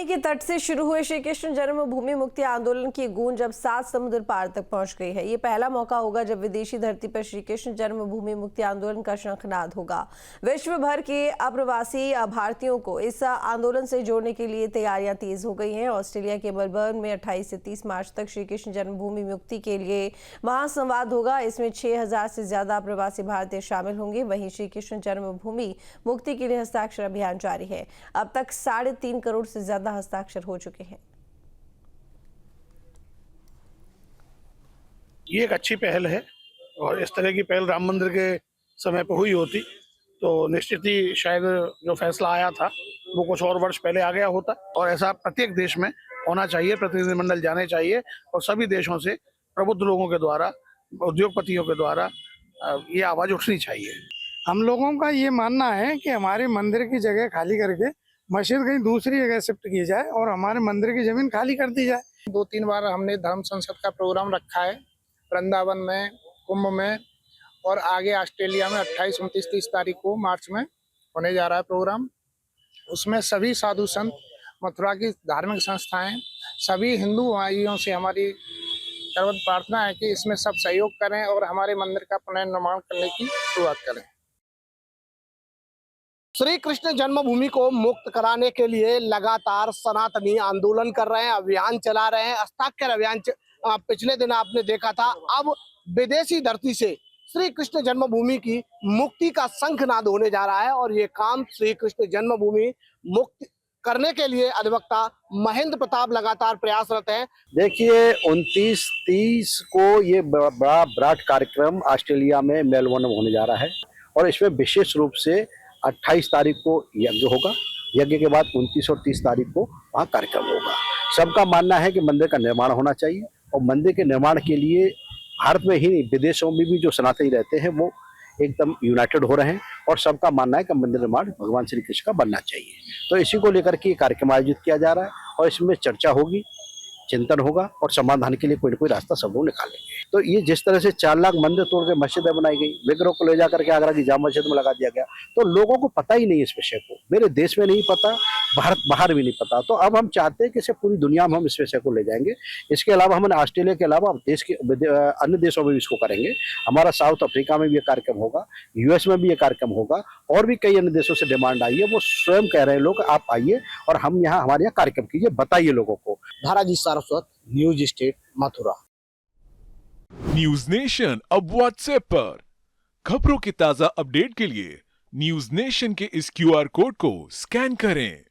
के तट से शुरू हुए श्री कृष्ण जन्मभूमि मुक्ति आंदोलन की गूंज अब 7 समुद्र पार तक पहुंच गई है। ये पहला मौका होगा जब विदेशी धरती पर श्री कृष्ण जन्मभूमि मुक्ति आंदोलन का शंखनाद होगा। विश्व भर के अप्रवासी भारतीयों को इस आंदोलन से जोड़ने के लिए तैयारियां तेज हो गई हैं। ऑस्ट्रेलिया के मेलबर्न में 28 से 30 मार्च तक श्री कृष्ण जन्मभूमि मुक्ति के लिए महासंवाद होगा। इसमें 6000 से ज्यादा अप्रवासी भारतीय शामिल होंगे। वहीं श्री कृष्ण जन्मभूमि मुक्ति के लिए हस्ताक्षर अभियान जारी है। अब तक 3.5 करोड़ से ज्यादा हस्ताक्षर हो चुके हैं। ये एक अच्छी पहल है और इस तरह की पहल राम मंदिर के समय पर हुई होती तो निश्चित ही शायद जो फैसला आया था वो कुछ और वर्ष पहले आ गया होता। और ऐसा प्रत्येक देश में होना चाहिए, प्रतिनिधिमंडल जाने चाहिए और सभी देशों से प्रबुद्ध लोगों के द्वारा, उद्योगपतियों के द्वारा ये आवाज उठनी चाहिए। हम लोगों का ये मानना है कि हमारे मंदिर की जगह खाली करके मस्जिद कहीं दूसरी जगह शिफ्ट की जाए और हमारे मंदिर की जमीन खाली कर दी जाए। 2-3 बार हमने धर्म संसद का प्रोग्राम रखा है वृंदावन में, कुंभ में और आगे ऑस्ट्रेलिया में 28, 29, 30 तारीख को मार्च में होने जा रहा है प्रोग्राम। उसमें सभी साधु संत, मथुरा की धार्मिक संस्थाएं, सभी हिंदू भाइयों से हमारी सर्वत्र प्रार्थना है कि इसमें सब सहयोग करें और हमारे मंदिर का पुनर्निर्माण करने की शुरुआत करें। श्री कृष्ण जन्मभूमि को मुक्त कराने के लिए लगातार सनातनी आंदोलन कर रहे हैं, अभियान चला रहे हैं। हस्ताक्षर अभियान पिछले दिन आपने देखा था। अब विदेशी धरती से श्री कृष्ण जन्मभूमि की मुक्ति का शंखनाद होने जा रहा है और ये काम श्री कृष्ण जन्मभूमि मुक्त करने के लिए अधिवक्ता महेंद्र प्रताप लगातार प्रयासरत हैं। देखिए 29-30 को ये बड़ा विराट कार्यक्रम ऑस्ट्रेलिया में मेलबर्न में होने जा रहा है और इसमें विशेष रूप से 28 तारीख को यज्ञ होगा। यज्ञ के बाद 29 और 30 तारीख को वहाँ कार्यक्रम होगा। सबका मानना है कि मंदिर का निर्माण होना चाहिए और मंदिर के निर्माण के लिए भारत में ही नहीं विदेशों में भी जो सनातनी रहते हैं वो एकदम यूनाइटेड हो रहे हैं और सबका मानना है कि मंदिर निर्माण भगवान श्री कृष्ण का बनना चाहिए। तो इसी को लेकर के कार्यक्रम आयोजित किया जा रहा है और इसमें चर्चा होगी, चिंतन होगा और समाधान के लिए कोई ना कोई रास्ता सब लोग निकालेंगे। तो ये जिस तरह से 4 लाख मंदिर तोड़ के मस्जिदें बनाई गई, विग्रह को ले जाकर के आगरा की जामा मस्जिद में लगा दिया गया, तो लोगों को पता ही नहीं इस विषय को। मेरे देश में नहीं पता, भारत बाहर भी नहीं पता। तो अब हम चाहते हैं कि इसे पूरी दुनिया में हम इस विषय को ले जाएंगे। इसके अलावा हमने ऑस्ट्रेलिया के अलावा देश के अन्य देशों में भी इसको करेंगे। हमारा साउथ अफ्रीका में भी ये कार्यक्रम होगा, यूएस में भी ये कार्यक्रम होगा और भी कई अन्य देशों से डिमांड आई है। वो स्वयं कह रहे हैं लोग आप आइए और हम यहाँ हमारे यहाँ कार्यक्रम कीजिए, बताइए लोगों को। Dharaji Saraswat, news state, Mathura. News nation अब व्हाट्सएप पर खबरों की ताजा अपडेट के लिए न्यूज नेशन के इस क्यूआर कोड को स्कैन करें।